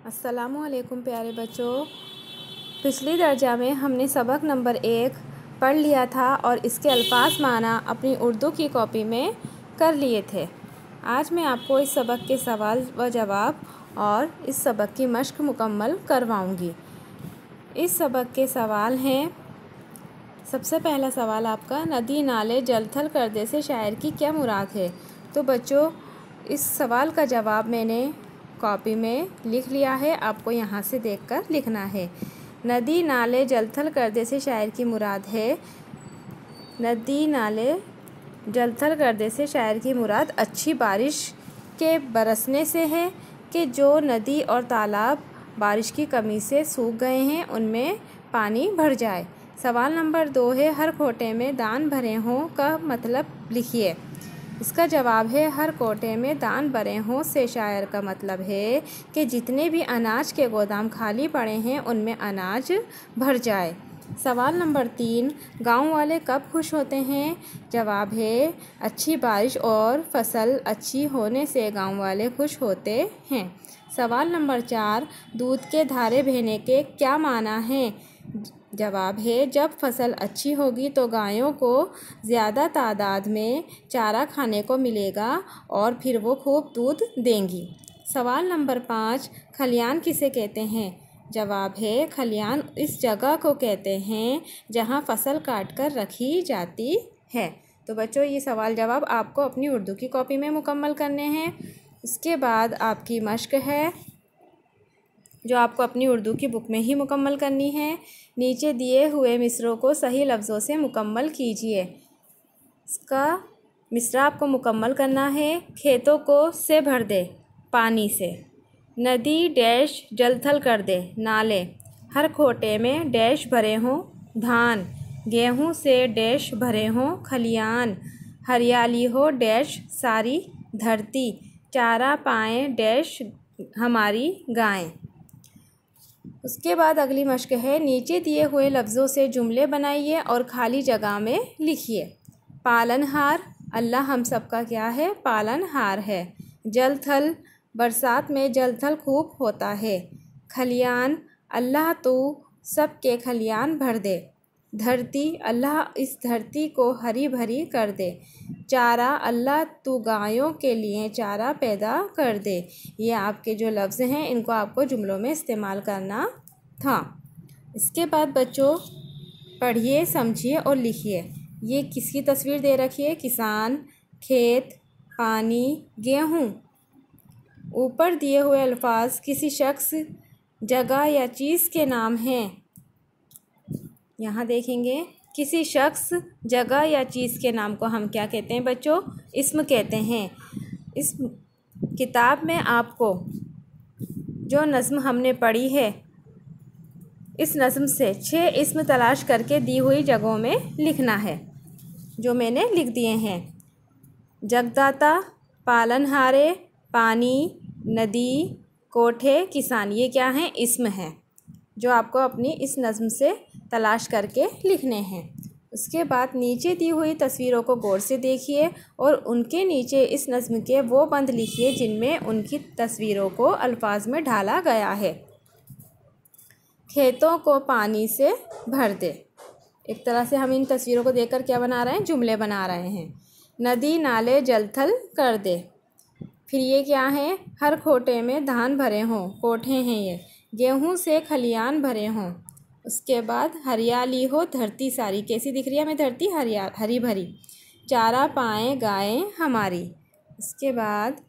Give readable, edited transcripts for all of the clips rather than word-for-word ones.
अस्सलामुअलैकुम प्यारे बच्चों। पिछली दर्जा में हमने सबक नंबर 1 पढ़ लिया था और इसके अल्फाज माना अपनी उर्दू की कॉपी में कर लिए थे। आज मैं आपको इस सबक के सवाल व जवाब और इस सबक की मश्क मुकम्मल करवाऊंगी। इस सबक के सवाल हैं। सबसे पहला सवाल आपका, नदी नाले जल थल करने से शायर की क्या मुराद है। तो बच्चों, इस सवाल का जवाब मैंने कॉपी में लिख लिया है, आपको यहाँ से देखकर लिखना है। नदी नाले जल थल करने से शायर की मुराद है, नदी नाले जल थल करने से शायर की मुराद अच्छी बारिश के बरसने से है कि जो नदी और तालाब बारिश की कमी से सूख गए हैं उनमें पानी भर जाए। सवाल नंबर 2 है, हर कोटे में दान भरे हों का मतलब लिखिए। इसका जवाब है, हर कोटे में दान भरे हों से शायर का मतलब है कि जितने भी अनाज के गोदाम खाली पड़े हैं उनमें अनाज भर जाए। सवाल नंबर 3, गांव वाले कब खुश होते हैं। जवाब है, अच्छी बारिश और फसल अच्छी होने से गांव वाले खुश होते हैं। सवाल नंबर 4, दूध के धारे बहने के क्या माना है। जवाब है, जब फसल अच्छी होगी तो गायों को ज़्यादा तादाद में चारा खाने को मिलेगा और फिर वो खूब दूध देंगी। सवाल नंबर 5, खलियान किसे कहते हैं। जवाब है, खलियान इस जगह को कहते हैं जहां फसल काट कर रखी जाती है। तो बच्चों, ये सवाल जवाब आपको अपनी उर्दू की कॉपी में मुकम्मल करने हैं। इसके बाद आपकी मश्क है जो आपको अपनी उर्दू की बुक में ही मुकम्मल करनी है। नीचे दिए हुए मिसरों को सही लफ्ज़ों से मुकम्मल कीजिए। इसका मिसरा आपको मुकम्मल करना है। खेतों को से भर दे पानी से, नदी डैश जल थल कर दे नाले, हर खोटे में डैश भरे हों धान, गेहूँ से डैश भरे हों खलियान, हरियाली हो डैश सारी धरती, चारा पाएँ डैश हमारी गायें। उसके बाद अगली मश्क है, नीचे दिए हुए लफ्ज़ों से जुमले बनाइए और खाली जगह में लिखिए। पालनहार, अल्लाह हम सब का क्या है, पालनहार है। जल थल, बरसात में जल थल खूब होता है। खलियान, अल्लाह तो सब के खलियान भर दे। धरती, अल्लाह इस धरती को हरी भरी कर दे। चारा, अल्लाह तू गायों के लिए चारा पैदा कर दे। ये आपके जो लफ्ज़ हैं इनको आपको जुमलों में इस्तेमाल करना था। इसके बाद बच्चों, पढ़िए, समझिए और लिखिए। ये किसकी तस्वीर दे रखी है, किसान, खेत, पानी, गेहूँ। ऊपर दिए हुए अल्फाज किसी शख्स, जगह या चीज़ के नाम हैं। यहाँ देखेंगे, किसी शख्स, जगह या चीज़ के नाम को हम क्या कहते हैं बच्चों, इस्म कहते हैं। इस किताब में आपको जो नज़्म हमने पढ़ी है, इस नज़्म से 6 इस्म तलाश करके दी हुई जगहों में लिखना है, जो मैंने लिख दिए हैं। जगदाता, पालनहारे, पानी, नदी, कोठे, किसान, ये क्या हैं, इस्म हैं जो आपको अपनी इस नज़्म से तलाश करके लिखने हैं। उसके बाद नीचे दी हुई तस्वीरों को गौर से देखिए और उनके नीचे इस नज़्म के वो बंद लिखिए जिनमें उनकी तस्वीरों को अल्फाज में ढाला गया है। खेतों को पानी से भर दे, एक तरह से हम इन तस्वीरों को देखकर क्या बना रहे हैं, जुमले बना रहे हैं। नदी नाले जल थल कर दे, फिर ये क्या है, हर खोटे में धान भरे हों, कोठे हैं ये। गेहूँ से खलियान भरे हों। उसके बाद हरियाली हो धरती सारी, कैसी दिख रही है हमें धरती, हरी भरी। चारा पाएँ गायें हमारी। इसके बाद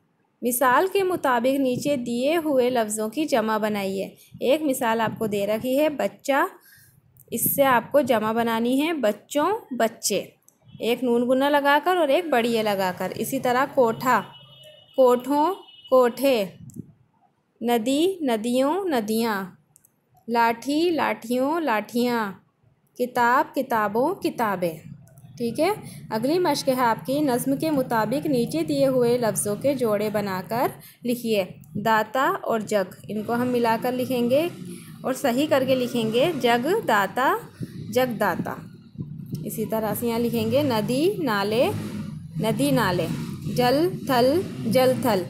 मिसाल के मुताबिक नीचे दिए हुए लफ्ज़ों की जमा बनाइए। एक मिसाल आपको दे रखी है बच्चा, इससे आपको जमा बनानी है बच्चों बच्चे, एक नून गुना लगाकर और एक बड़ी ए लगाकर। इसी तरह कोठा, कोठों कोठे, नदी नदियों नदियाँ, लाठी लाठियों लाठियाँ, किताब किताबों किताबें। ठीक है। अगली मश्क है आपकी, नज़्म के मुताबिक नीचे दिए हुए लफ्ज़ों के जोड़े बनाकर लिखिए। दाता और जग, इनको हम मिलाकर लिखेंगे और सही करके लिखेंगे, जग दाता जग दाता। इसी तरह से यहाँ लिखेंगे, नदी नाले नदी नाले, जल थल जल थल,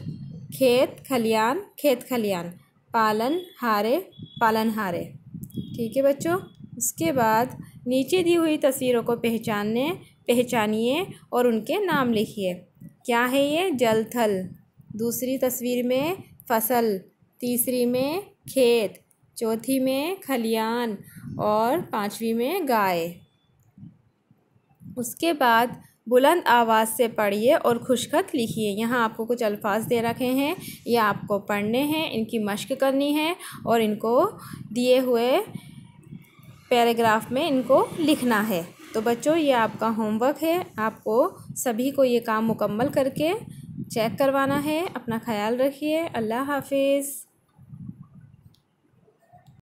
खेत खलियान खेत खलियान, पालनहारे पालनहारे। ठीक है बच्चों। उसके बाद नीचे दी हुई तस्वीरों को पहचानिए और उनके नाम लिखिए। क्या है ये? जल थल। दूसरी तस्वीर में फसल, तीसरी में खेत, चौथी में खलियान और पांचवी में गाय। उसके बाद बुलंद आवाज़ से पढ़िए और खुशखत लिखिए। यहाँ आपको कुछ अल्फाज दे रखे हैं, ये आपको पढ़ने हैं, इनकी मश्क करनी है और इनको दिए हुए पैराग्राफ में इनको लिखना है। तो बच्चों ये आपका होमवर्क है, आपको सभी को ये काम मुकम्मल करके चेक करवाना है। अपना ख्याल रखिए। अल्लाह हाफिज़।